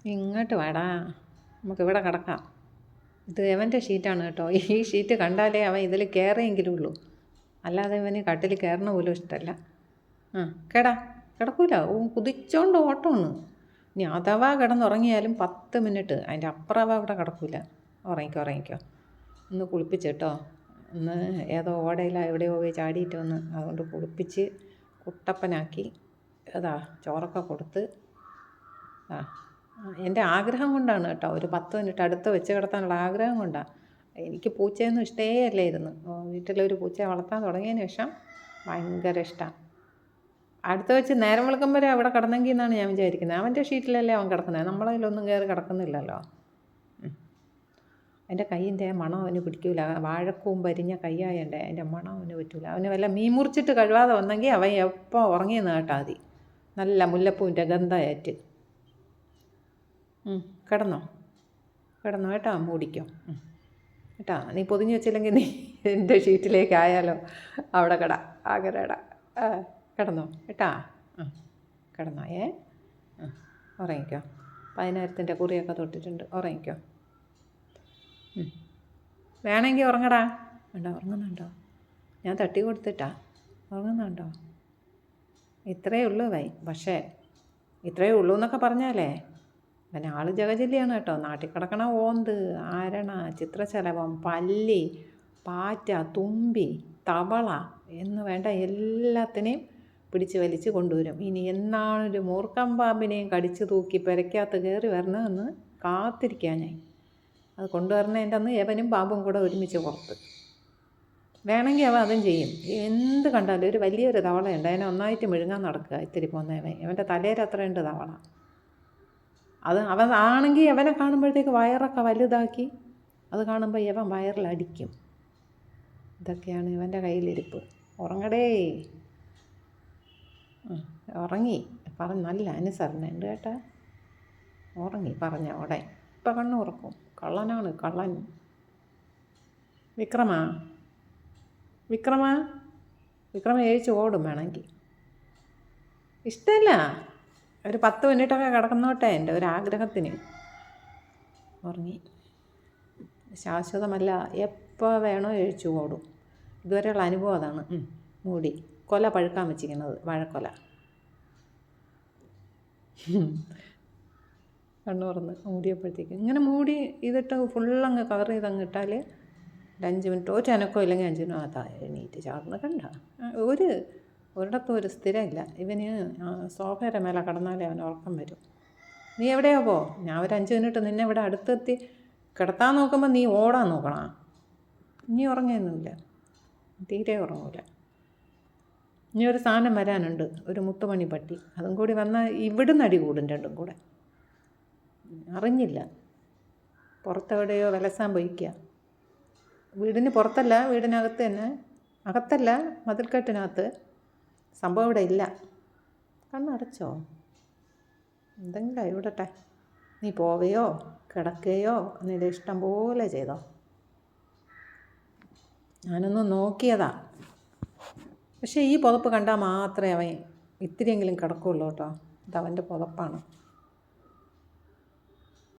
ഇങ്ങോട്ട് വേടാ, നമുക്കിവിടെ കിടക്കാം. ഇത് അവൻ്റെ ഷീറ്റാണ് കേട്ടോ. ഈ ഷീറ്റ് കണ്ടാലേ അവൻ ഇതിൽ കയറിയെങ്കിലും ഉള്ളൂ, അല്ലാതെ ഇവന് കട്ടിൽ കയറണ പോലും ഇഷ്ടമല്ല. ആ കേടാ, കിടക്കൂല. കുതിച്ചോണ്ട് ഓട്ടമാണ്. ഇനി അഥവാ കിടന്നുറങ്ങിയാലും 10 മിനിറ്റ്, അതിൻ്റെ അപ്പുറം അവിടെ കിടക്കൂല. ഉറങ്ങിക്കോ. ഒന്ന് കുളിപ്പിച്ചിട്ടോ. ഒന്ന് ഏതോ ഓടയിലോ എവിടെയോ പോയി ചാടിയിട്ട് വന്ന്, അതുകൊണ്ട് കുളിപ്പിച്ച് കുട്ടപ്പനാക്കി അതാ ചോറൊക്കെ കൊടുത്ത്. ആ എൻ്റെ ആഗ്രഹം കൊണ്ടാണ് കേട്ടോ, ഒരു 10 മിനിറ്റ് അടുത്ത് വെച്ച് കിടത്താനുള്ള ആഗ്രഹം കൊണ്ടാണ്. എനിക്ക് പൂച്ചയൊന്നും ഇഷ്ടേ അല്ലായിരുന്നു. വീട്ടിലൊരു പൂച്ചയെ വളർത്താൻ തുടങ്ങിയതിന് ശേഷം ഭയങ്കര ഇഷ്ടമാണ്. അടുത്ത് വെച്ച് നേരം വെളുക്കും വരെ അവിടെ കിടന്നെങ്കിൽ എന്നാണ് ഞാൻ വിചാരിക്കുന്നത്. അവൻ്റെ ഷീറ്റിലല്ലേ അവൻ കിടക്കുന്നത്, നമ്മളതിലൊന്നും കയറി കിടക്കുന്നില്ലല്ലോ. എൻ്റെ കയ്യിൻ്റെ മണം അവന് പിടിക്കില്ല. വാഴക്കൂമ്പ് അരിഞ്ഞ കയ്യായണ്ടേ, അതിൻ്റെ മണം അവന് പറ്റില്ല. അവന് വല്ല മീൻ മുറിച്ചിട്ട് കഴുകാതെ വന്നെങ്കിൽ അവൻ എപ്പോൾ ഉറങ്ങിയെന്ന് കേട്ടാൽ മതി. നല്ല മുല്ലപ്പൂവിൻ്റെ ഗന്ധമായിട്ട്. കിടന്നോ കേട്ടോ, മൂടിക്കോ കേട്ടാ. നീ പൊതിഞ്ഞ് വെച്ചില്ലെങ്കിൽ നീ എൻ്റെ ഷീറ്റിലേക്ക് ആയാലോ. അവിടെ ആകരട കിടന്നോ കേട്ടാ. കിടന്നോ ഉറങ്ങിക്കോ. 10,000-ൻ്റെ കുറിയൊക്കെ തൊട്ടിട്ടുണ്ട്, ഉറങ്ങിക്കോ. വേണമെങ്കിൽ ഉറങ്ങടാ. ഉറങ്ങുന്നുണ്ടോ? ഞാൻ തട്ടി കൊടുത്തിട്ടാ. ഉറങ്ങുന്നുണ്ടോ? ഇത്രയേ ഉള്ളൂ പക്ഷേ ഇത്രയേ ഉള്ളൂ എന്നൊക്കെ പറഞ്ഞാലേ പിന്നെ ആൾ ജഗജില്ലിയാണ് കേട്ടോ. നാട്ടിൽ കിടക്കണ ഓന്ത്, ആരണ, ചിത്രശലഭം, പല്ലി, പാറ്റ, തുമ്പി, തവള എന്ന് വേണ്ട എല്ലാത്തിനെയും പിടിച്ച് വലിച്ച് കൊണ്ടുവരും. ഇനി എന്നാണൊരു മൂർഖൻ പാമ്പിനെയും കടിച്ച് തൂക്കി പെരയ്ക്കകത്ത് കയറി വരണമെന്ന് കാത്തിരിക്കാൻ ഞാൻ. അത് കൊണ്ടുവരണതിൻ്റെ അന്ന് യവനും പാമ്പും കൂടെ ഒരുമിച്ച് പുറത്ത്. വേണമെങ്കിൽ അവൻ അതും ചെയ്യും. എന്ത് കണ്ടാലും ഒരു വലിയൊരു തവളയുണ്ട്, അതിനെ ഒന്നായിട്ട് മെഴുങ്ങാൻ നടക്കുക ഇത്തിരി പോന്നവൻ. അവൻ്റെ തലയിൽ അത്രയുണ്ട് തവള. അത് അവൻ ആണെങ്കിൽ അവനെ കാണുമ്പോഴത്തേക്ക് വയറൊക്കെ വലുതാക്കി അത് കാണുമ്പോൾ ഇവൻ വയറിലടിക്കും. ഇതൊക്കെയാണ് ഇവൻ്റെ കയ്യിലിരിപ്പ്. ഉറങ്ങടേ. ഉറങ്ങി നല്ല അനുസരണയുണ്ട് കേട്ടാ. ഉറങ്ങി പറഞ്ഞ ഉടനെ ഇപ്പം കണ്ണു ഉറക്കും. കള്ളനാണ് കള്ളൻ. വിക്രമ എഴിച്ച് ഓടും വേണമെങ്കിൽ. ഇഷ്ടമല്ല, ഒരു 10 മിനിറ്റൊക്കെ കിടക്കുന്നോട്ടെ, എൻ്റെ ഒരു ആഗ്രഹത്തിന്. ഉറങ്ങി. ശാശ്വതമല്ല, എപ്പോൾ വേണോ എഴിച്ചു ഓടും. ഇതുവരെയുള്ള അനുഭവം അതാണ്. മൂടി കൊല പഴുക്കാൻ വെച്ചിരിക്കുന്നത്, വാഴക്കൊല. കണ്ണു തുറന്ന് മൂടിയപ്പോഴത്തേക്ക് ഇങ്ങനെ മൂടി ഇതിട്ട് ഫുള്ളങ്ങ് കവർ ചെയ്തങ്ങ് ഇട്ടാൽ 5 മിനിറ്റ് ഒരു അനക്കോ ഇല്ലെങ്കിൽ 5 മിനിറ്റ് അതാ എണീറ്റ് ചാടുന്ന കണ്ട. ഒരിടത്തും ഒരു സ്ഥിരമില്ല ഇവന്. സോഫയുടെ മേലെ കിടന്നാലേ അവന് ഉറക്കം വരും. നീ എവിടെയോ ഞാൻ ഒരു 5 മിനിറ്റ് നിന്നെ ഇവിടെ അടുത്തെത്തി കിടത്താൻ നോക്കുമ്പോൾ നീ ഓടാൻ നോക്കണം. നീ ഉറങ്ങിയൊന്നുമില്ല, തീരെ ഉറങ്ങൂല. ഇനി ഒരു സാധനം വരാനുണ്ട്, ഒരു മുത്തുമണി പട്ടി. അതും കൂടി വന്നാൽ ഇവിടുന്ന് അടി കൂടും രണ്ടും കൂടെ. അറിഞ്ഞില്ല, പുറത്തെവിടെയോ വിലസാൻ പോയിക്കുക. വീടിന് പുറത്തല്ല, വീടിനകത്ത് തന്നെ. അകത്തല്ല, മതിൽക്കെട്ടിനകത്ത്. സംഭവം ഇവിടെ ഇല്ല. കണ്ണടച്ചോ? എന്തെങ്കിലും ഇവിടട്ടെ. നീ പോവുകയോ കിടക്കുകയോ നിന്റെ ഇഷ്ടം പോലെ ചെയ്തോ. ഞാനൊന്ന് നോക്കിയതാ, പക്ഷേ ഈ പുതപ്പ് കണ്ടാൽ മാത്രമേ അവൻ ഇത്തിരിയെങ്കിലും കിടക്കുകയുള്ളൂ കേട്ടോ. ഇതവൻ്റെ പുതപ്പാണ്.